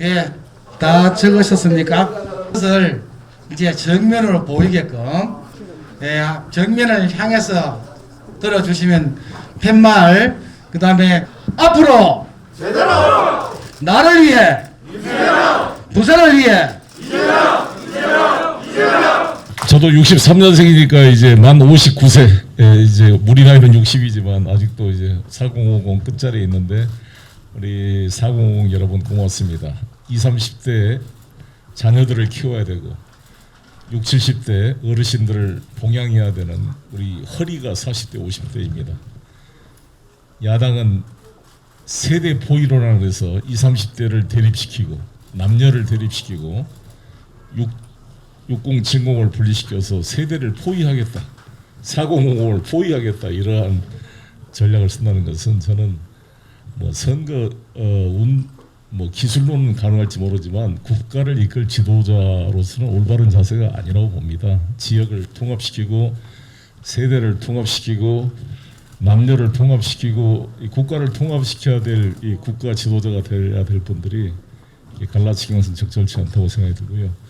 예, 다 적으셨습니까? 그것을 이제 정면으로 보이게끔 예, 정면을 향해서 들어주시면 팻말 그 다음에 앞으로 제대로 나를 위해 부산을 위해 저도 63년생이니까 이제 만 59세, 예, 이제 우리 나이는 60이지만 아직도 이제 4050 끝자리에 있는데 우리 4050 여러분 고맙습니다. 20, 30대 자녀들을 키워야 되고 60, 70대 어르신들을 봉양해야 되는 우리 허리가 40대, 50대입니다. 야당은 세대 포위론을 해서 20, 30대를 대립시키고 남녀를 대립시키고 60, 70을 분리시켜서 세대를 포위하겠다, 4050을 포위하겠다 이러한 전략을 쓴다는 것은 저는 뭐 선거 뭐 기술로는 가능할지 모르지만 국가를 이끌 지도자로서는 올바른 자세가 아니라고 봅니다. 지역을 통합시키고 세대를 통합시키고 남녀를 통합시키고 이 국가를 통합시켜야 될 이 국가 지도자가 되어야 될 분들이 갈라치기는 적절치 않다고 생각이 들고요.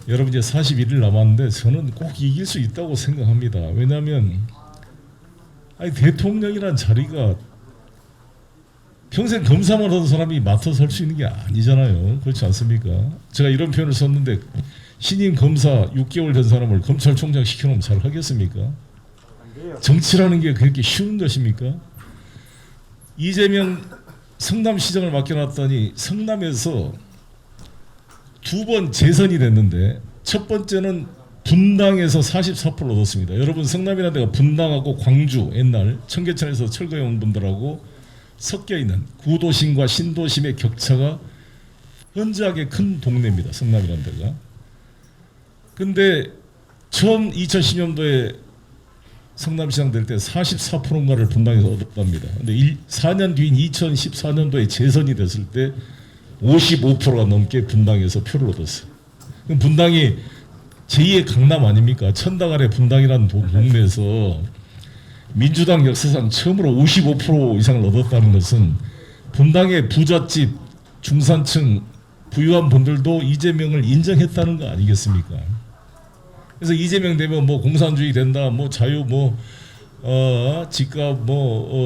여러분 이제 41일 남았는데 저는 꼭 이길 수 있다고 생각합니다. 왜냐하면 아니 대통령이란 자리가 평생 검사만 하던 사람이 맡아서 할 수 있는 게 아니잖아요. 그렇지 않습니까? 제가 이런 표현을 썼는데 신임 검사 6개월 된 사람을 검찰총장 시켜놓으면 잘 하겠습니까? 정치라는 게 그렇게 쉬운 것입니까? 이재명 성남시장을 맡겨놨더니 성남에서 두 번 재선이 됐는데 첫 번째는 분당에서 44% 얻었습니다. 여러분 성남이라는 데가 분당하고 광주 옛날 청계천에서 철거해 온 분들하고 섞여 있는 구도심과 신도심의 격차가 현저하게 큰 동네입니다. 성남이라는 데가. 근데 처음 2010년도에 성남시장 될 때 44%인가를 분당에서 얻었답니다. 근데 4년 뒤인 2014년도에 재선이 됐을 때 55%가 넘게 분당에서 표를 얻었어요. 그럼 분당이 제2의 강남 아닙니까? 천당 아래 분당이라는 동네에서 민주당 역사상 처음으로 55% 이상을 얻었다는 것은 분당의 부잣집, 중산층, 부유한 분들도 이재명을 인정했다는 거 아니겠습니까? 그래서 이재명 되면 뭐 공산주의 된다, 뭐 자유, 뭐 집값,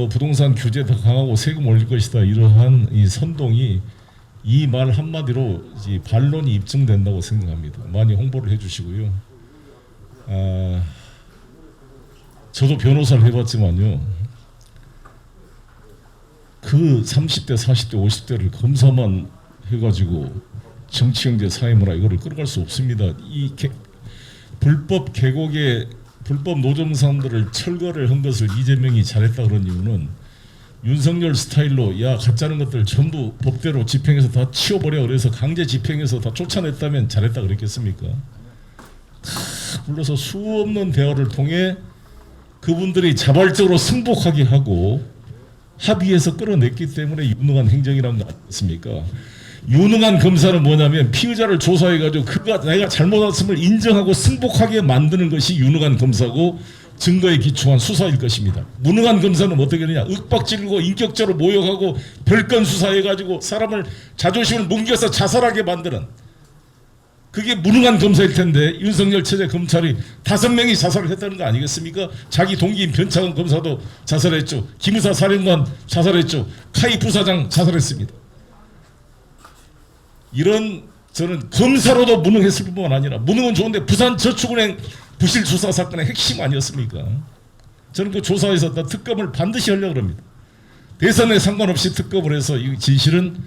부동산 규제 더 강하고 세금 올릴 것이다 이러한 이 선동이 이 말 한마디로 이 반론이 입증된다고 생각합니다. 많이 홍보를 해주시고요. 저도 변호사를 해봤지만요. 그 30대, 40대, 50대를 검사만 해가지고 정치, 경제, 사회문화 이거를 끌어갈 수 없습니다. 이 불법 계곡의 불법 노점상들을 철거를 한 것을 이재명이 잘했다 그런 이유는 윤석열 스타일로 야 가짜는 것들 전부 법대로 집행해서 다 치워버려 그래서 강제 집행해서 다 쫓아냈다면 잘했다 그랬겠습니까? 다 불러서 수없는 대화를 통해 그분들이 자발적으로 승복하게 하고 합의해서 끌어냈기 때문에 유능한 행정이라는 거 아니겠습니까? 유능한 검사는 뭐냐면 피의자를 조사해가지고 그가 내가 잘못했음을 인정하고 승복하게 만드는 것이 유능한 검사고 증거에 기초한 수사일 것입니다. 무능한 검사는 어떻게 하느냐? 윽박지르고 인격적으로 모욕하고 별건 수사해가지고 사람을 자존심을 뭉개서 자살하게 만드는 그게 무능한 검사일 텐데 윤석열 체제 검찰이 5명이 자살을 했다는 거 아니겠습니까? 자기 동기인 변창흠 검사도 자살했죠. 김우사 사령관 자살했죠. 카이 부사장 자살했습니다. 이런 저는 검사로도 무능했을 뿐만 아니라 무능은 좋은데 부산저축은행 부실 수사 사건의 핵심 아니었습니까? 저는 그 조사에서 특검을 반드시 하려고 합니다. 대선에 상관없이 특검을 해서 이 진실은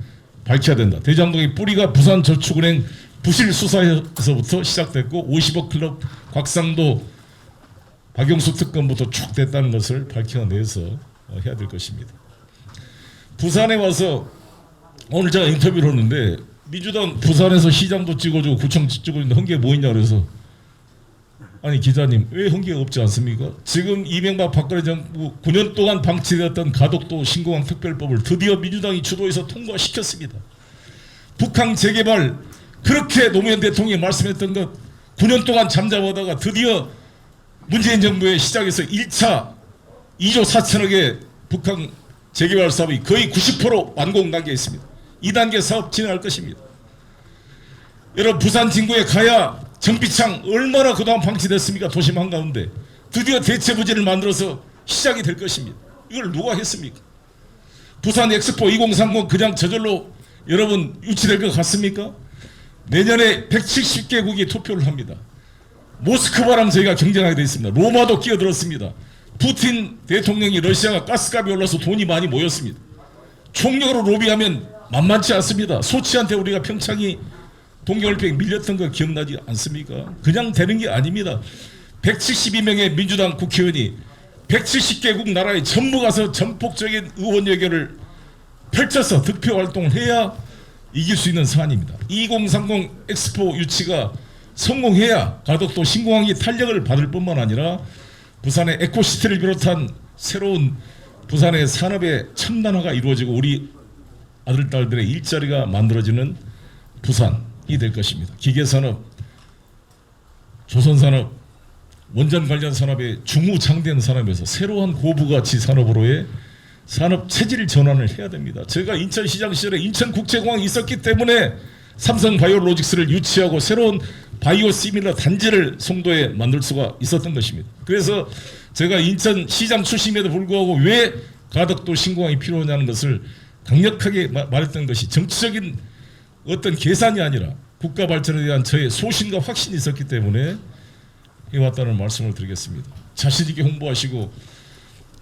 밝혀야 된다. 대장동의 뿌리가 부산저축은행 부실 수사에서부터 시작됐고 50억 클럽 곽상도 박영수 특검부터 쭉 됐다는 것을 밝혀내서 해야 될 것입니다. 부산에 와서 오늘 제가 인터뷰를 했는데 민주당 부산에서 시장도 찍어주고 구청 찍어주는데 헌게 뭐 있냐 그래서 아니 기자님 왜 헌게가 없지 않습니까? 지금 이명박 박근혜 정부 9년 동안 방치되었던 가덕도 신공항 특별법을 드디어 민주당이 주도해서 통과시켰습니다. 북한 재개발 그렇게 노무현 대통령이 말씀했던 것 9년 동안 잠잠하다가 드디어 문재인 정부의 시작에서 1차 2조 4천억의 북한 재개발 사업이 거의 90% 완공 단계에 있습니다. 2단계 사업 진행할 것입니다. 여러분 부산 진구에 가야 정비창 얼마나 그동안 방치됐습니까? 도심 한가운데 드디어 대체부지를 만들어서 시작이 될 것입니다. 이걸 누가 했습니까? 부산 엑스포 2030 그냥 저절로 여러분 유치될 것 같습니까? 내년에 170개국이 투표를 합니다. 모스크바랑 저희가 경쟁하게 되어 있습니다. 로마도 끼어들었습니다. 푸틴 대통령이 러시아가 가스값이 올라서 돈이 많이 모였습니다. 총력으로 로비하면 만만치 않습니다. 소치한테 우리가 평창이 동계올림픽에 밀렸던 거 기억나지 않습니까? 그냥 되는 게 아닙니다. 172명의 민주당 국회의원이 170개국 나라에 전부 가서 전폭적인 의원 외교를 펼쳐서 득표 활동을 해야 이길 수 있는 사안입니다. 2030 엑스포 유치가 성공해야 가덕도 신공항이 탄력을 받을 뿐만 아니라 부산의 에코시티를 비롯한 새로운 부산의 산업의 첨단화가 이루어지고 우리 아들 딸들의 일자리가 만들어지는 부산이 될 것입니다. 기계산업, 조선산업, 원전 관련 산업의 중후장대한 산업에서 새로운 고부가치 산업으로의 산업 체질 전환을 해야 됩니다. 제가 인천시장 시절에 인천국제공항이 있었기 때문에 삼성바이오로직스를 유치하고 새로운 바이오시밀러 단지를 송도에 만들 수가 있었던 것입니다. 그래서 제가 인천시장 출신임에도 불구하고 왜 가덕도 신공항이 필요하냐는 것을 강력하게 말했던 것이 정치적인 어떤 계산이 아니라 국가 발전에 대한 저의 소신과 확신이 있었기 때문에 해왔다는 말씀을 드리겠습니다. 자신 있게 홍보하시고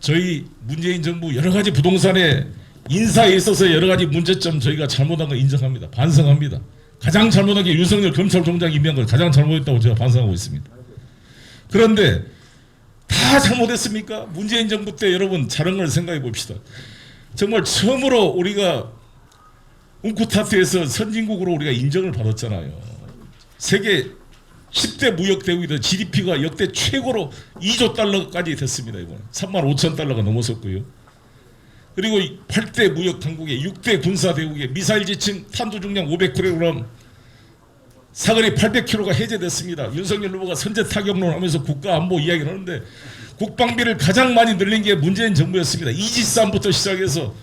저희 문재인 정부 여러 가지 부동산의 인사에 있어서 여러 가지 문제점 저희가 잘못한 거 인정합니다. 반성합니다. 가장 잘못한 게 윤석열 검찰총장 임명한 걸 가장 잘못했다고 제가 반성하고 있습니다. 그런데 다 잘못했습니까? 문재인 정부 때 여러분 다른 걸 생각해 봅시다. 정말 처음으로 우리가 웅쿠타트에서 선진국으로 우리가 인정을 받았잖아요. 세계 10대 무역 대국이던 GDP가 역대 최고로 2조 달러까지 됐습니다. 이번에 3만 5천 달러가 넘어섰고요. 그리고 8대 무역 강국의 6대 군사 대국의 미사일 지침 탄두 중량 500kg, 사거리 800km가 해제됐습니다. 윤석열 후보가 선제 타격론 하면서 국가 안보 이야기를 하는데 국방비를 가장 많이 늘린 게 문재인 정부였습니다. 이지스함부터 시작해서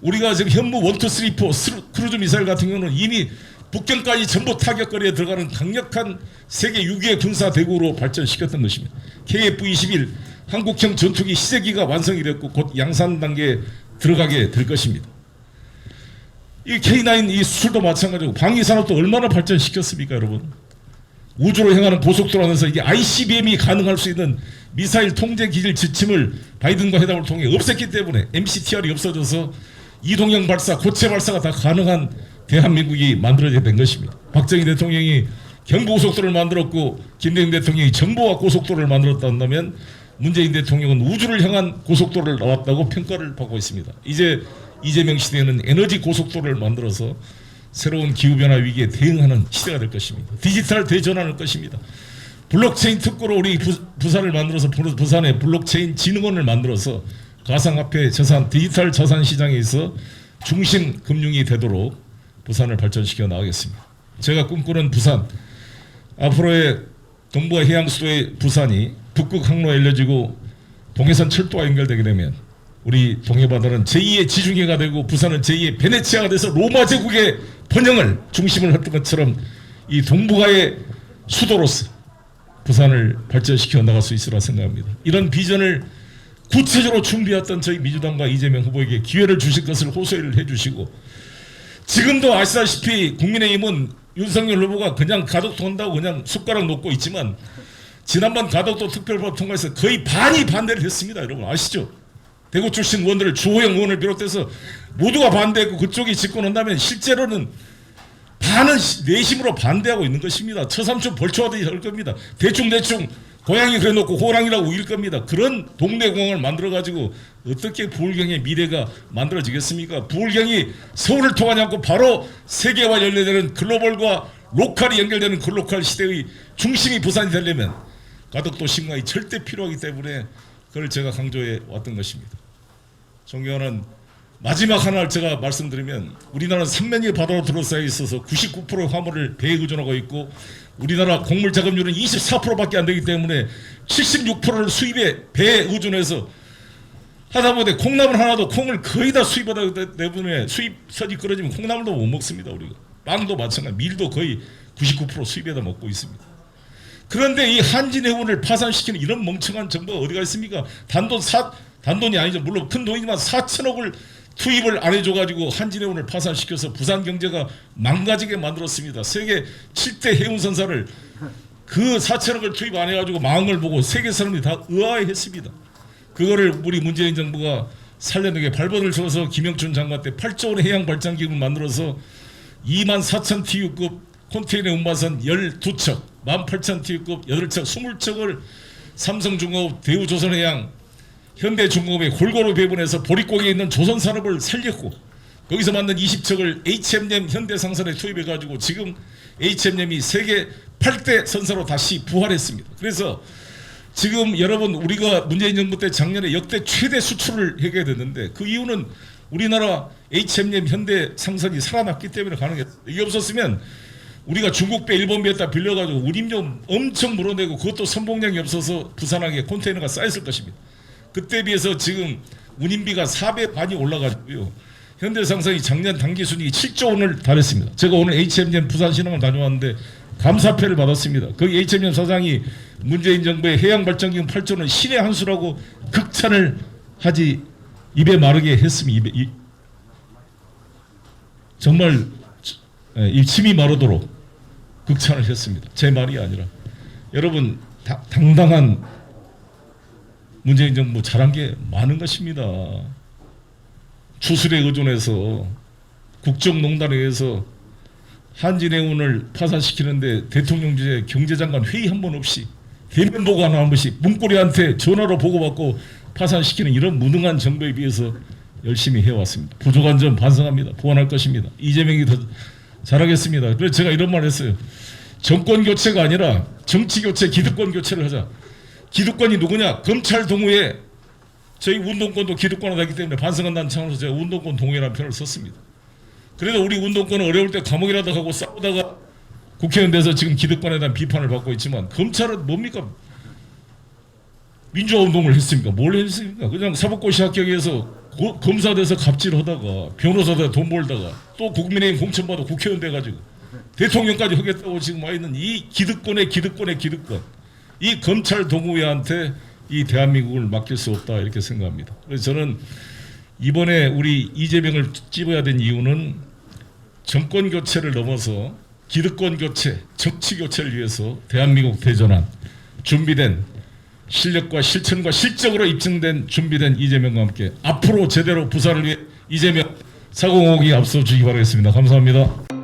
우리가 지금 현무 1, 2, 3, 4 크루즈 미사일 같은 경우는 이미 북경까지 전부 타격거리에 들어가는 강력한 세계 6위의 군사 대국으로 발전시켰던 것입니다. KF-21 한국형 전투기 시제기가 완성이 됐고 곧 양산 단계에 들어가게 될 것입니다. 이 K9 이 수출도 마찬가지고 방위산업도 얼마나 발전시켰습니까, 여러분? 우주로 향하는 고속도로 안에서 이게 ICBM이 가능할 수 있는 미사일 통제 기질 지침을 바이든과 회담을 통해 없앴기 때문에 MCTR이 없어져서 이동형 발사, 고체 발사가 다 가능한 대한민국이 만들어지게 된 것입니다. 박정희 대통령이 경부고속도로를 만들었고 김대중 대통령이 정보화 고속도로를 만들었다 한다면 문재인 대통령은 우주를 향한 고속도로를 나왔다고 평가를 받고 있습니다. 이제 이재명 시대에는 에너지 고속도로를 만들어서 새로운 기후변화 위기에 대응하는 시대가 될 것입니다. 디지털 대전환할 것입니다. 블록체인 특구로 우리 부산을 만들어서 부산에 블록체인 진흥원을 만들어서 가상화폐 자산, 디지털 자산 시장에서 중심 금융이 되도록 부산을 발전시켜 나가겠습니다. 제가 꿈꾸는 부산, 앞으로의 동부와 해양 수도의 부산이 북극 항로에 알려지고 동해선 철도와 연결되게 되면 우리 동해바다는 제2의 지중해가 되고 부산은 제2의 베네치아가 돼서 로마 제국의 번영을 중심을 했던 것처럼 이 동북아의 수도로서 부산을 발전시켜 나갈 수 있으리라 생각합니다. 이런 비전을 구체적으로 준비했던 저희 민주당과 이재명 후보에게 기회를 주실 것을 호소를 해주시고 지금도 아시다시피 국민의힘은 윤석열 후보가 그냥 가덕도 한다고 그냥 숟가락 놓고 있지만 지난번 가덕도 특별법 통과해서 거의 반이 반대를 했습니다. 여러분 아시죠? 대구 출신 의원들 주호영 의원을 비롯해서 모두가 반대했고 그쪽이 집권한다면 실제로는 반은 내심으로 반대하고 있는 것입니다. 처삼촌 벌초하듯이 할 겁니다. 대충 고양이 그래놓고 호랑이라고 우길 겁니다. 그런 동네공항을 만들어가지고 어떻게 부울경의 미래가 만들어지겠습니까? 부울경이 서울을 통하지 않고 바로 세계와 연결되는 글로벌과 로컬이 연결되는 글로컬 시대의 중심이 부산이 되려면 가덕도 신공항이 절대 필요하기 때문에 그걸 제가 강조해 왔던 것입니다. 존경하는 마지막 하나를 제가 말씀드리면 우리나라는 삼면이 바다로 둘러싸여 있어서 99%의 화물을 배에 의존하고 있고 우리나라 곡물 작업률은 24%밖에 안 되기 때문에 76%를 수입에 배에 의존해서 하다못해 콩나물 하나도 콩을 거의 다 수입하다 내분에 수입선이 끊어지면 콩나물도 못 먹습니다. 우리가 빵도 마찬가지, 밀도 거의 99% 수입에다 먹고 있습니다. 그런데 이 한진해운을 파산시키는 이런 멍청한 정부가 어디가 있습니까? 단돈이 아니죠. 물론 큰 돈이지만 4천억을 투입을 안 해줘가지고 한진해운을 파산시켜서 부산 경제가 망가지게 만들었습니다. 세계 7대 해운선사를 그 4천억을 투입 안 해가지고 망한 걸 보고 세계 사람들이 다 의아해했습니다. 그거를 우리 문재인 정부가 살려내게 발버둥을 쳐서 김영춘 장관 때 8조 원의 해양발전기금을 만들어서 24,000TU급 컨테이너 운반선 12척, 18,000TU급 8척, 20척을 삼성중공업, 대우조선해양, 현대중공업에 골고루 배분해서 보릿고개에 있는 조선산업을 살렸고 거기서 만든 20척을 HMM 현대상선에 투입해가지고 지금 HMM이 세계 8대 선사로 다시 부활했습니다. 그래서 지금 여러분 우리가 문재인 정부 때 작년에 역대 최대 수출을 하게 됐는데 그 이유는 우리나라 HMM 현대상선이 살아났기 때문에 가능했어요. 이게 없었으면 우리가 중국배 일본배에다 빌려가지고 운임료 엄청 물어내고 그것도 선봉량이 없어서 부산항에 컨테이너가 쌓였을 것입니다. 그때 비해서 지금 운임비가 4배 반이 올라가지고요. 현대상선이 작년 단기순이익이 7조 원을 달했습니다. 제가 오늘 HMM 부산신항을 다녀왔는데 감사패를 받았습니다. 거기 HMM 사장이 문재인 정부의 해양발전기금 8조 원 신의 한 수라고 극찬을 하지 입에 마르게 했으면 정말 이 침이 마르도록 극찬을 했습니다. 제 말이 아니라 여러분 당당한 문재인 정부 잘한 게 많은 것입니다. 추술에 의존해서 국정농단에 의해서 한진해운을 파산시키는데 대통령 주재 경제장관 회의 한 번 없이 대면 보고 하나 한 번씩 문고리한테 전화로 보고받고 파산시키는 이런 무능한 정부에 비해서 열심히 해왔습니다. 부족한 점 반성합니다. 보완할 것입니다. 이재명이 더 잘하겠습니다. 그래서 제가 이런 말 했어요. 정권 교체가 아니라 정치 교체, 기득권 교체를 하자. 기득권이 누구냐? 검찰 동우에 저희 운동권도 기득권을 하기 때문에 반성한다는 차원에서 제가 운동권 동우회라는 표현을 썼습니다. 그래도 우리 운동권은 어려울 때 감옥이라도 가고 싸우다가 국회의원 돼서 지금 기득권에 대한 비판을 받고 있지만 검찰은 뭡니까? 민주화운동을 했습니까? 뭘 했습니까? 그냥 사법고시 합격해서 검사 돼서 갑질하다가 변호사 돼서 돈 벌다가 또 국민의힘 공천받아 국회의원 돼가지고 대통령까지 하겠다고 지금 와 있는 이 기득권의 기득권 이 검찰 동우회한테 이 대한민국을 맡길 수 없다 이렇게 생각합니다. 그래서 저는 이번에 우리 이재명을 찝어야 된 이유는 정권 교체를 넘어서 기득권 교체, 정치 교체를 위해서 대한민국 대전환 준비된 실력과 실천과 실적으로 입증된 준비된 이재명과 함께 앞으로 제대로 부산을 위해 이재명 405기 앞서 주기 바라겠습니다. 감사합니다.